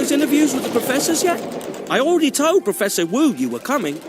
those interviews with the professors yet? I already told Professor Wu you were coming.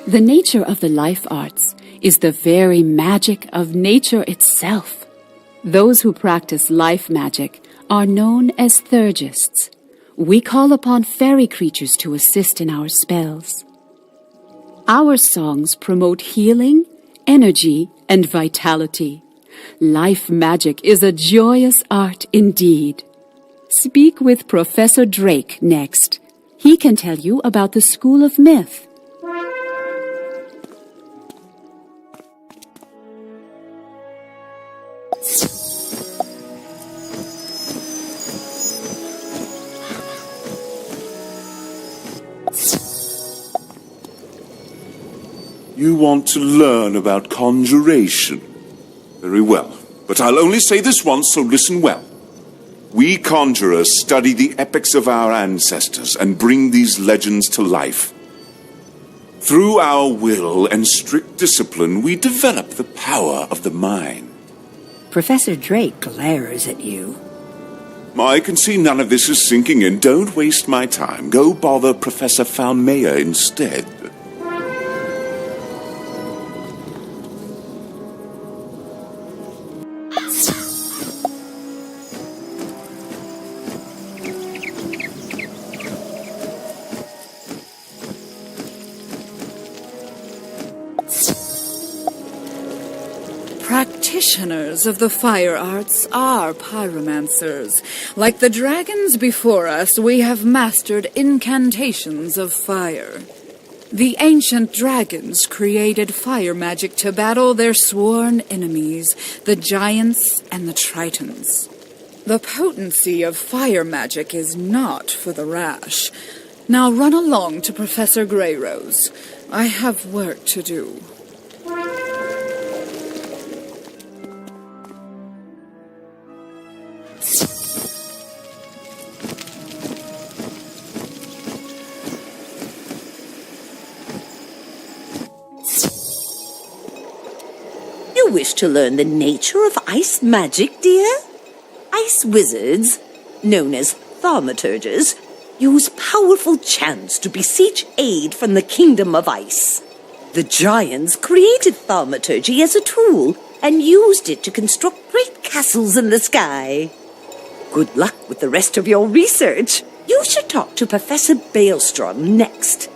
The nature of the life arts is the very magic of nature itself. Those who practice life magic are known as Theurgists. We call upon fairy creatures to assist in our spells. Our songs promote healing, energy, and vitality. Life magic is a joyous art indeed. Speak with Professor Drake next. He can tell you about the School of Myth. You want to learn about conjuration? Very well, but I'll only say this once, so listen well. We conjurers study the epics of our ancestors and bring these legends to life. Through our will and strict discipline, we develop the power of the mind. Professor Drake glares at you. I can see none of this is sinking in. Don't waste my time. Go bother Professor Falmea instead. Practitioners of the fire arts are pyromancers. Like the dragons before us, we have mastered incantations of fire. The ancient dragons created fire magic to battle their sworn enemies, the giants and the tritons. The potency of fire magic is not for the rash. Now run along to Professor Greyrose. I have work to do. You wish to learn the nature of ice magic, dear? Ice wizards, known as thaumaturges, use powerful chants to beseech aid from the kingdom of ice. The giants created thaumaturgy as a tool and used it to construct great castles in the sky. Good luck with the rest of your research. You should talk to Professor Baelstrom next.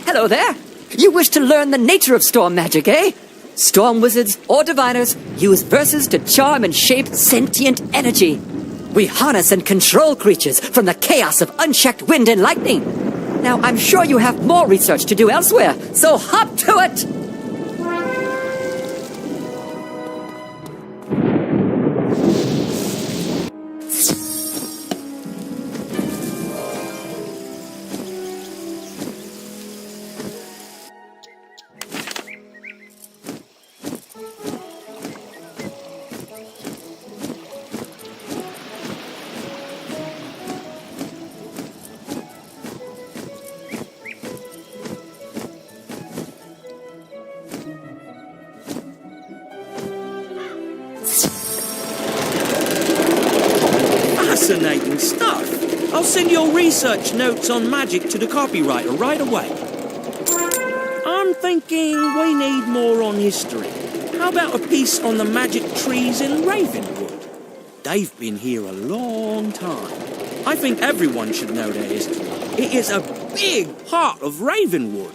Hello there. You wish to learn the nature of storm magic, eh? Storm wizards or diviners use verses to charm and shape sentient energy. We harness and control creatures from the chaos of unchecked wind and lightning. Now, I'm sure you have more research to do elsewhere, so hop to it! Fascinating stuff. I'll send your research notes on magic to the copywriter right away. I'm thinking we need more on history. How about a piece on the magic trees in Ravenwood? They've been here a long time. I think everyone should know their history. It is a big part of Ravenwood.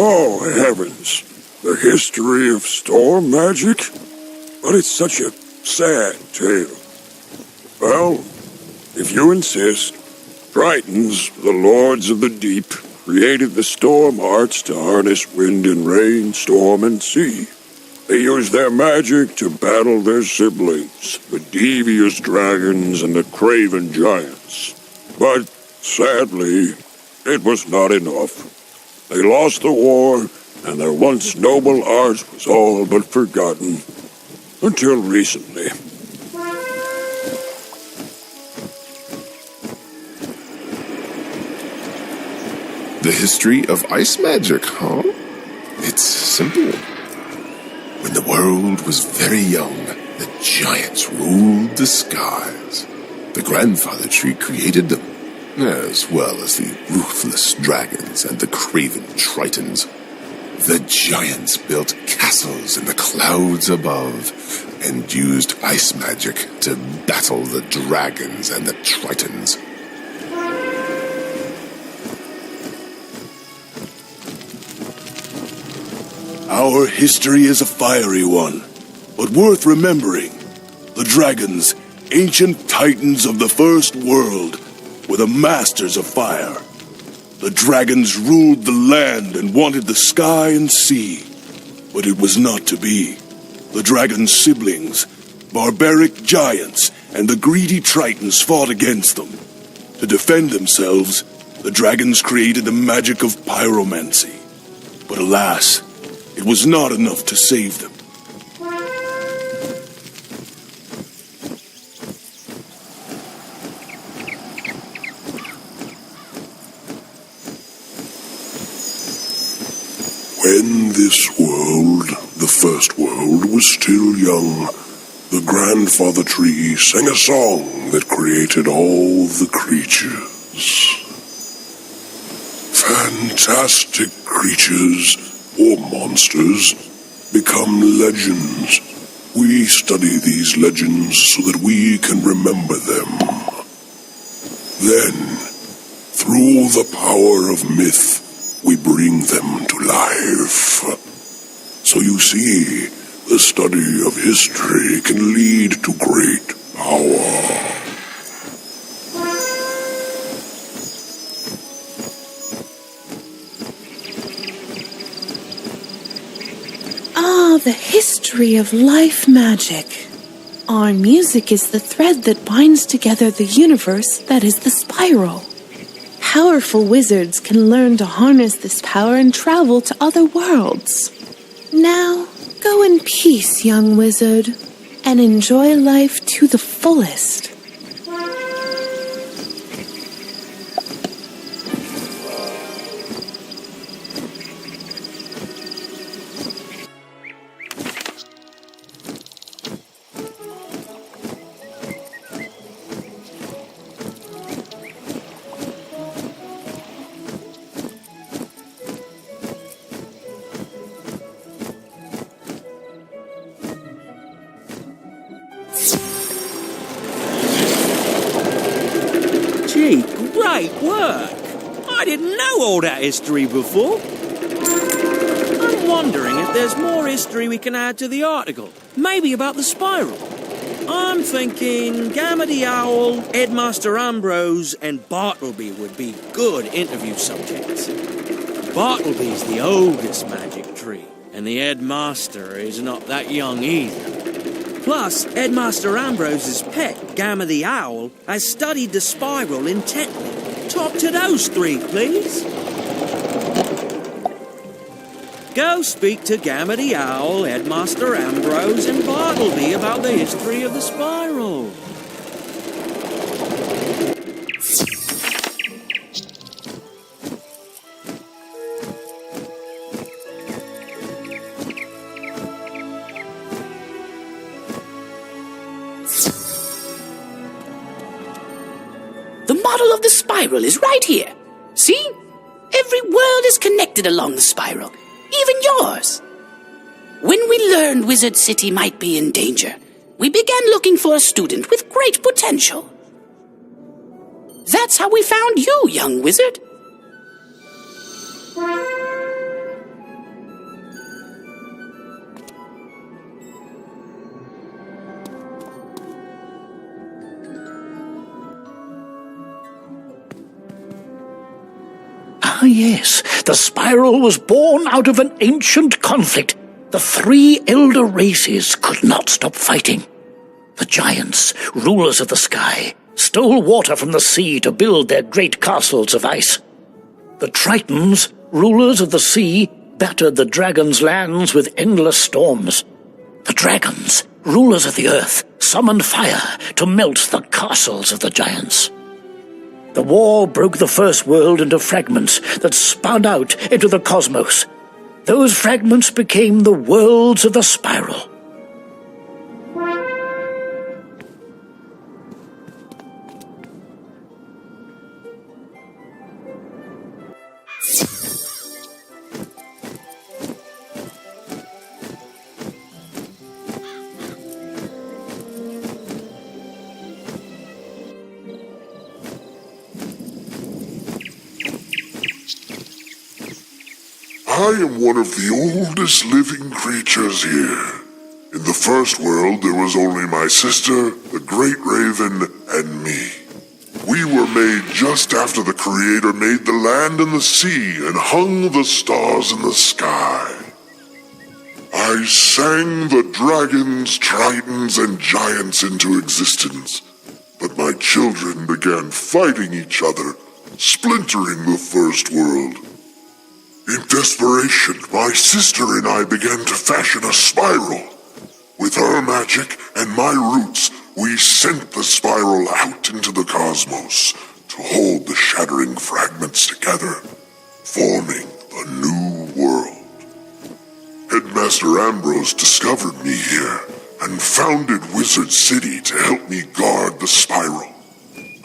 Oh, heavens. The history of storm magic? But it's such a sad tale. Well, if you insist, Tritons, the lords of the deep, created the storm arts to harness wind and rain, storm and sea. They used their magic to battle their siblings, the devious dragons and the craven giants. But, sadly, it was not enough. They lost the war, and their once noble art was all but forgotten. Until recently. The history of ice magic, huh? It's simple. When the world was very young, the giants ruled the skies. The grandfather tree created them, as well as the ruthless dragons and the craven tritons. The giants built castles in the clouds above and used ice magic to battle the dragons and the tritons. Our history is a fiery one, but worth remembering. The dragons, ancient titans of the first world, were the masters of fire. The dragons ruled the land and wanted the sky and sea, but it was not to be. The dragons' siblings, barbaric giants, and the greedy tritons fought against them. To defend themselves, the dragons created the magic of pyromancy. But alas, it was not enough to save them. When this world, the first world, was still young, the grandfather tree sang a song that created all the creatures. Fantastic creatures, or monsters, become legends. We study these legends so that we can remember them. Then, through the power of myth, we bring them to life. So you see, the study of history can lead to great power. The history of life magic. Our music is the thread that binds together the universe that is the spiral. Powerful wizards can learn to harness this power and travel to other worlds. Now, go in peace, young wizard, and enjoy life to the fullest. Gee, great work! I didn't know all that history before. I'm wondering if there's more history we can add to the article. Maybe about the spiral. I'm thinking Gamma the Owl, Headmaster Ambrose, and Bartleby would be good interview subjects. Bartleby's the oldest magic tree, and the Headmaster is not that young either. Plus, Headmaster Ambrose's pet, Gamma the Owl, has studied the spiral intently. Talk to those three, please. Go speak to Gamma the Owl, Headmaster Ambrose, and Bartleby about the history of the spiral. The model of the spiral is right here. See? Every world is connected along the spiral, even yours. When we learned Wizard City might be in danger, we began looking for a student with great potential. That's how we found you, young wizard. Ah, yes. The spiral was born out of an ancient conflict. The three elder races could not stop fighting. The giants, rulers of the sky, stole water from the sea to build their great castles of ice. The Tritons, rulers of the sea, battered the dragons' lands with endless storms. The dragons, rulers of the earth, summoned fire to melt the castles of the giants. The war broke the first world into fragments that spun out into the cosmos. Those fragments became the worlds of the spiral. I am one of the oldest living creatures here. In the first world, there was only my sister, the Great Raven, and me. We were made just after the Creator made the land and the sea and hung the stars in the sky. I sang the dragons, tritons, and giants into existence, but my children began fighting each other, splintering the first world. In desperation, my sister and I began to fashion a spiral. With her magic and my roots, we sent the spiral out into the cosmos to hold the shattering fragments together, forming a new world. Headmaster Ambrose discovered me here and founded Wizard City to help me guard the spiral.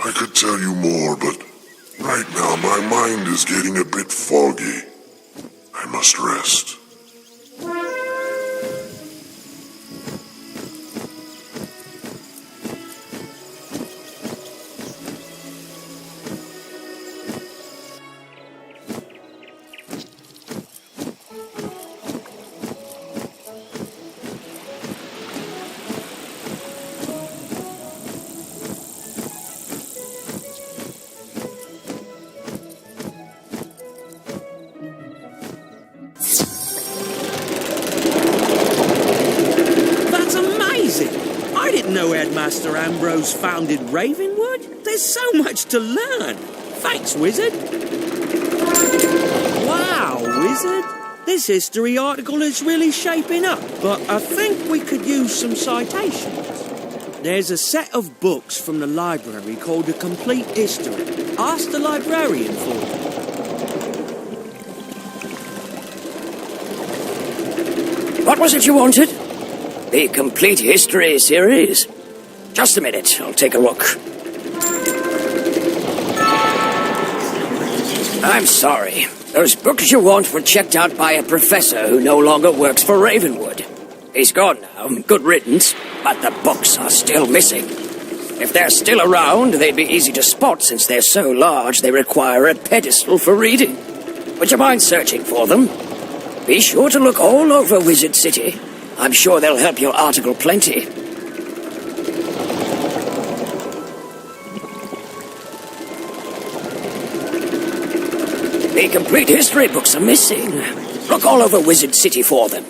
I could tell you more, but right now my mind is getting a bit foggy. I must rest. Headmaster Ambrose founded Ravenwood? There's so much to learn. Thanks, Wizard. Wow, Wizard. This history article is really shaping up, but I think we could use some citations. There's a set of books from the library called A Complete History. Ask the librarian for it. What was it you wanted? The Complete History series? Just a minute, I'll take a look. I'm sorry. Those books you want were checked out by a professor who no longer works for Ravenwood. He's gone now, good riddance, but the books are still missing. If they're still around, they'd be easy to spot since they're so large they require a pedestal for reading. Would you mind searching for them? Be sure to look all over Wizard City. I'm sure they'll help your article plenty. The Complete History books are missing. Look all over Wizard City for them.